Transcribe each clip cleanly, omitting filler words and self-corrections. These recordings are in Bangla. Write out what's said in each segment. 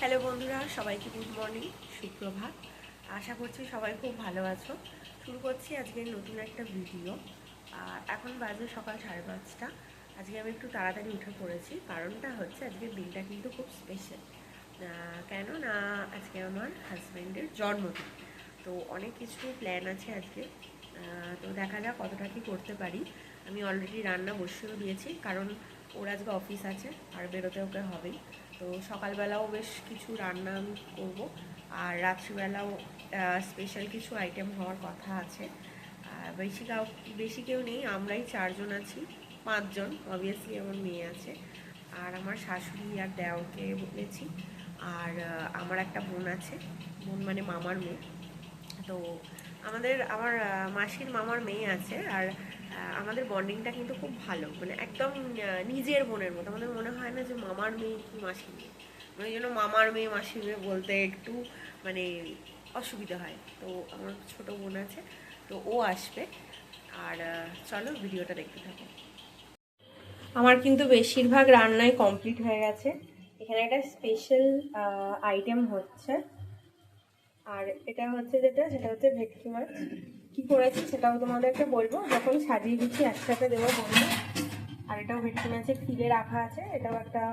হ্যালো বন্ধুরা, সবাইকে গুড মর্নিং, সুপ্রভাত। আশা করছি সবাই খুব ভালো আছো। শুরু করছি আজকের নতুন একটা ভিডিও। আর এখন বাজে সকাল 5:30। আজকে আমি একটু তাড়াতাড়ি উঠে পড়েছি, কারণটা হচ্ছে আজকের দিনটা কিন্তু খুব স্পেশাল। কেন না, আজকে আমার হাজব্যান্ডের জন্মদিন। তো অনেক কিছু প্ল্যান আছে আজকে। তো দেখা যাক কতটা কী করতে পারি। আমি অলরেডি রান্না বসিয়েও দিয়েছি, কারণ ওর আজকে অফিস আছে আর বেরোতে ওকে হবেই। তো সকালবেলাও বেশ কিছু রান্না আমি করবো, আর রাত্রিবেলাও স্পেশাল কিছু আইটেম হওয়ার কথা আছে। বেশি কেউ নেই, আমরাই 4জন আছি, 5জন অবভিয়াসলি, আমার মেয়ে আছে, আর আমার শাশুড়ি আর দেওরকে বলেছি, আর আমার একটা বোন আছে, বোন মানে মামার মেয়ে। তো আমার মাসির মামার মেয়ে আছে, আর আমাদের বন্ডিংটা কিন্তু খুব ভালো, মানে একদম নিজের বোনের মতো। আমাদের মনে হয় না যে মামার মেয়ে কি মাসির মেয়ে, ওই জন্য মামার মেয়ে মাসির মেয়ে বলতে একটু মানে অসুবিধা হয়। তো আমার ছোট বোন আছে, তো ও আসবে। আর চলো ভিডিওটা দেখতে থাকো। আমার কিন্তু বেশিরভাগ রান্নাই কমপ্লিট হয়ে গেছে। এখানে একটা স্পেশাল আইটেম হচ্ছে, আর এটা হচ্ছে সেটা হচ্ছে ভেটকি মাছ। কী করেছি সেটাও তোমাদেরকে বলবো যখন সাজিয়ে দিচ্ছি, একসাথে দেবো বলবো। আর এটাও ভেটকি মাছের ফিলে রাখা আছে, এটাও একটা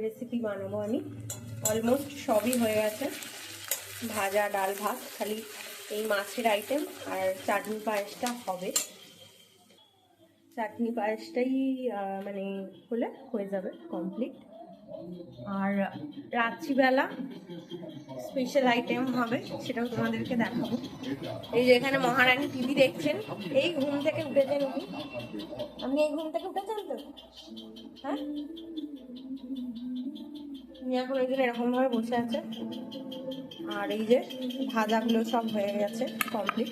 রেসিপি বানাবো আমি। অলমোস্ট সবই হয়ে গেছে, ভাজা, ডাল, ভাত, খালি এই মাছের আইটেম আর চাটনি পায়েসটা হবে। চাটনি পায়েসটাই মানে হয়ে যাবে কমপ্লিট। আর রাত্রিবেলা স্পেশাল আইটেম হবে, সেটাও তোমাদেরকে দেখাবো। এই যে এখানে মহারানী টিভি দেখছেন, এই ঘুম থেকে উঠেছেন উনি। আপনি এই ঘুম থেকে উঠেছেন তো? হ্যাঁ, উনি এখন ওই জন্য এরকম ভাবে বসে আছে। আর এই যে ভাজাগুলো সব হয়ে গেছে কমপ্লিট।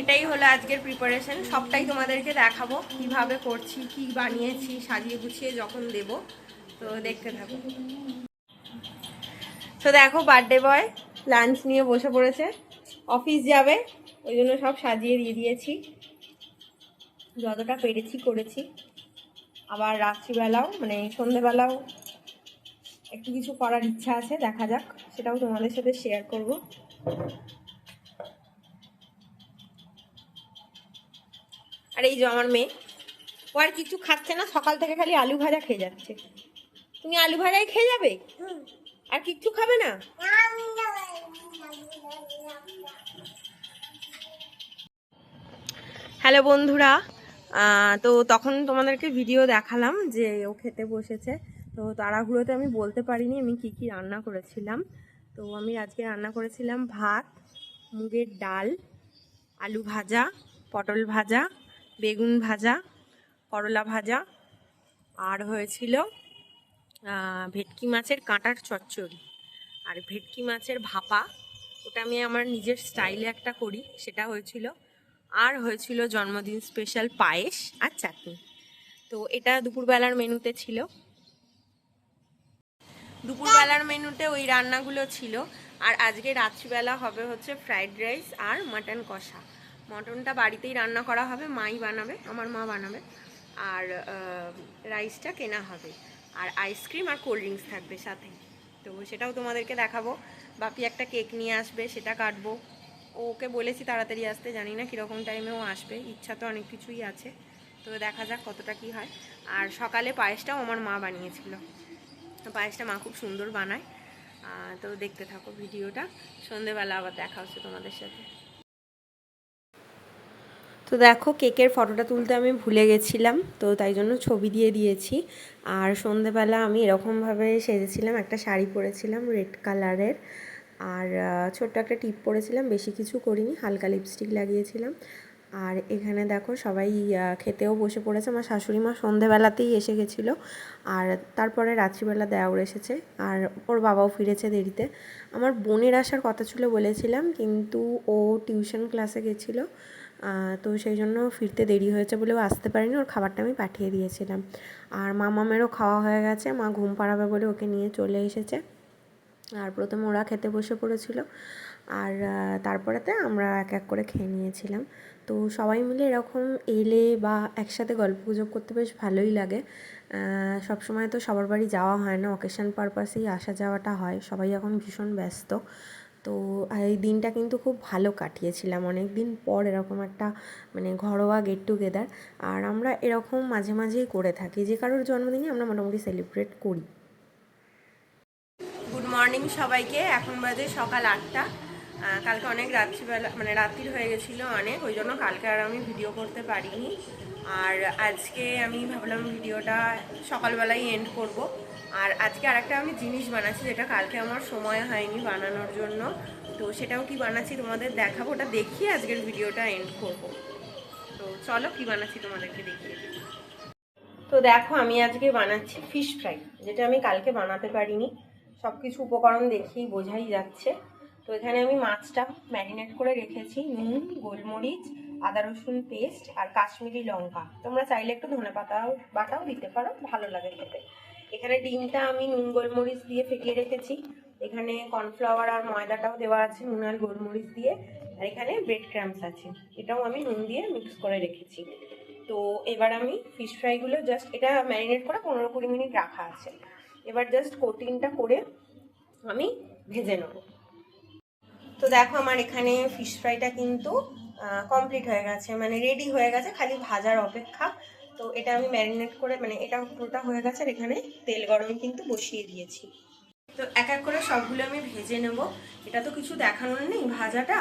এটাই হলো আজকের প্রিপারেশন, সবটাই তোমাদেরকে দেখাবো কিভাবে করছি, কি বানিয়েছি, সাজিয়ে গুছিয়ে যখন দেব। তো দেখতে থাকো। তো দেখো, বার্থডে বয় লাঞ্চ নিয়ে বসে পড়েছে, অফিস যাবে, ওই জন্য সব সাজিয়ে দিয়ে দিয়েছি, যতটা পেরেছি করেছি। আবার রাত্রিবেলাও মানে সন্ধেবেলাও একটু কিছু করার ইচ্ছা আছে, দেখা যাক, সেটাও তোমাদের সাথে শেয়ার করব। আর এই যে আমার মেয়ে, ও আর কিছু খাচ্ছে না, সকাল থেকে খালি আলু ভাজা খেয়ে যাচ্ছে। তুমি আলু ভাজাই খেয়ে যাবে, আর কিচ্ছু খাবে না? হ্যালো বন্ধুরা, তো তখন তোমাদেরকে ভিডিও দেখালাম যে ও খেতে বসেছে। তো তাড়াহুড়োতে আমি বলতে পারিনি আমি কি কি রান্না করেছিলাম। তো আমি আজকে রান্না করেছিলাম ভাত, মুগের ডাল, আলু ভাজা, পটল ভাজা, বেগুন ভাজা, করলা ভাজা, আর হয়েছিল ভেটকি মাছের কাঁটার চচ্চড়ি, আর ভেটকি মাছের ভাপা, ওটা আমি আমার নিজের স্টাইলে একটা করি, সেটা হয়েছিল। আর হয়েছিল জন্মদিন স্পেশাল পায়েস আর চাটনি। তো এটা দুপুরবেলার মেনুতে ছিল। দুপুরবেলার মেনুতে ওই রান্নাগুলো ছিল। আর আজকে রাত্রিবেলা হবে হচ্ছে ফ্রাইড রাইস আর মাটন কষা। মটনটা বাড়িতেই রান্না করা হবে, মাই বানাবে, আমার মা বানাবে, আর রাইসটা কেনা হবে, আর আইসক্রিম আর কোল্ড ড্রিঙ্কস থাকবে সাথে। তো সেটাও তোমাদেরকে দেখাবো। বাপি একটা কেক নিয়ে আসবে, সেটা কাটবো। ওকে বলেছি তাড়াতাড়ি আসতে, জানি না কীরকম টাইমেও আসবে, ইচ্ছা তো অনেক কিছুই আছে। তো দেখা যাক কতটা কি হয়। আর সকালে পায়েসটাও আমার মা বানিয়েছিল, পায়েসটা মা খুব সুন্দর বানায়। তো দেখতে থাকো ভিডিওটা, সন্ধেবেলা আবার দেখা হচ্ছে তোমাদের সাথে। তো দেখো, কেকের ফটোটা তুলতে আমি ভুলে গেছিলাম, তো তাই জন্য ছবি দিয়ে দিয়েছি। আর সন্ধেবেলা আমি এরকমভাবে সেজেছিলাম, একটা শাড়ি পরেছিলাম রেড কালারের, আর ছোট্ট একটা টিপ পরেছিলাম, বেশি কিছু করিনি, হালকা লিপস্টিক লাগিয়েছিলাম। আর এখানে দেখো সবাই খেতেও বসে পড়েছে। আমার শাশুড়ি মা সন্ধেবেলাতেই এসে গেছিলো, আর তারপরে রাত্রিবেলা দেওর এসেছে, আর ওর বাবাও ফিরেছে দেরিতে। আমার বোনের আসার কথা ছিল বলেছিলাম, কিন্তু ও টিউশন ক্লাসে গেছিলো, তো সেই জন্য ফিরতে দেরি হয়েছে বলে ও আসতে পারেনি, ওর খাবারটা আমি পাঠিয়ে দিয়েছিলাম। আর মামামেরও খাওয়া হয়ে গেছে, মা ঘুম পাড়াবে বলে ওকে নিয়ে চলে এসেছে। আর প্রথমে ওরা খেতে বসে পড়েছিল, আর তারপরেতে আমরা এক এক করে খেয়ে নিয়েছিলাম। তো সবাই মিলে এরকম এলে বা একসাথে গল্প গুজব করতে বেশ ভালোই লাগে। সবসময় তো সবার বাড়ি যাওয়া হয় না, অকেশন পারপাসেই আসা যাওয়াটা হয়, সবাই এখন ভীষণ ব্যস্ত। তো এই দিনটা কিন্তু খুব ভালো কাটিয়েছিলাম, অনেক দিন পর এরকম একটা মানে ঘরোয়া গেট টুগেদার। আর আমরা এরকম মাঝে মাঝেই করে থাকি, যে কারোর জন্মদিনই আমরা মোটামুটি সেলিব্রেট করি। গুড মর্নিং সবাইকে, এখন বাজে সকাল 8টা। কালকে অনেক রাত্রিবেলা মানে রাত্রির হয়ে গেছিলো অনেক, ওই জন্য কালকে আর আমি ভিডিও করতে পারিনি। আর আজকে আমি ভাবলাম ভিডিওটা সকালবেলায় এন্ড করব। আর আজকে আরেকটা আমি জিনিস বানাচ্ছি, যেটা কালকে আমার সময় হয়নি বানানোর জন্য। তো সেটাও কি বানাচ্ছি তোমাদের দেখাবো, ওটা দেখিয়ে আজকের ভিডিওটা এন্ড করব। তো চলো কি বানাচ্ছি তোমাদেরকে দেখিয়ে দিই। তো দেখো আমি আজকে বানাচ্ছি ফিশ ফ্রাই, যেটা আমি কালকে বানাতে পারিনি। সব কিছু উপকরণ দেখেই বোঝাই যাচ্ছে। তো এখানে আমি মাছটা ম্যারিনেট করে রেখেছি, নুন, গোলমরিচ, আদা রসুন পেস্ট আর কাশ্মীরি লঙ্কা। তোমরা চাইলে একটু ধনেপাতা বাটাও দিতে পারো, ভালো লাগে খেতে। এখানে ডিমটা আমি নুন গোলমরিচ দিয়ে ফেটিয়ে রেখেছি। এখানে কর্নফ্লাওয়ার আর ময়দাটাও দেওয়া আছে নুন আর গোলমরিচ দিয়ে। আর এখানে ব্রেড ক্রাম্বস আছে, এটাও আমি নুন দিয়ে মিক্স করে রেখেছি। তো এবার আমি ফিশ ফ্রাইগুলো জাস্ট, এটা ম্যারিনেট করে 15-20 মিনিট রাখা আছে, এবার জাস্ট কোটিংটা করে আমি ভেজে নেব। তো দেখো আমার এখানে ফিশ ফ্রাইটা কিন্তু কমপ্লিট হয়ে গেছে, মানে রেডি হয়ে গেছে, খালি ভাজার অপেক্ষা। তো এটা আমি ম্যারিনেট করে মানে এটা পুরোটা হয়ে গেছে, আর এখানে তেল গরম কিন্তু বসিয়ে দিয়েছি। তো এক এক করে সবগুলো আমি ভেজে নেব। এটা তো কিছু দেখানোর নেই, ভাজাটা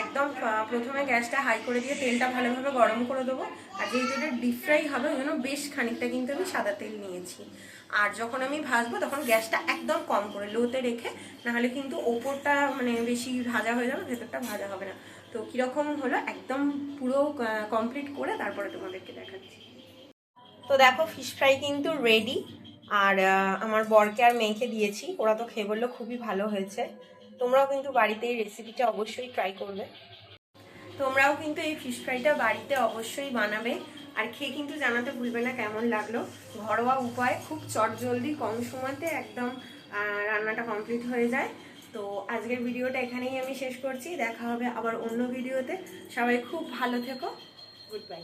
একদম প্রথমে গ্যাসটা হাই করে দিয়ে তেলটা ভালোভাবে গরম করে দেবো। আর যেহেতু এটা ডিপ ফ্রাই হবে ওই জন্য বেশ খানিকটা কিন্তু আমি সাদা তেল নিয়েছি। আর যখন আমি ভাজবো তখন গ্যাসটা একদম কম করে লোতে রেখে, নাহলে কিন্তু ওপরটা মানে বেশি ভাজা হয়ে যাবে, ভেতরটা ভাজা হবে না। তো কীরকম হলো একদম পুরো কমপ্লিট করে তারপরে তোমাদেরকে দেখাচ্ছি। তো দেখো ফিশ ফ্রাই কিন্তু রেডি। আর আমার বরকে আর মেয়েকে দিয়েছি, ওরা তো খেয়ে বললো খুবই ভালো হয়েছে। তোমরাও কিন্তু বাড়িতে এই রেসিপিটা অবশ্যই ট্রাই করবে। তোমরাও কিন্তু এই ফিশ ফ্রাইটা বাড়িতে অবশ্যই বানাবে, আর খেয়ে কিন্তু জানাতে ভুলবে না কেমন লাগলো। ঘরোয়া উপায়, খুব চটজলদি কম সময়তে একদম রান্নাটা কমপ্লিট হয়ে যায়। তো আজকের ভিডিওটা এখানেই আমি শেষ করছি, দেখা হবে আবার অন্য ভিডিওতে। সবাই খুব ভালো থেকো, গুড বাই।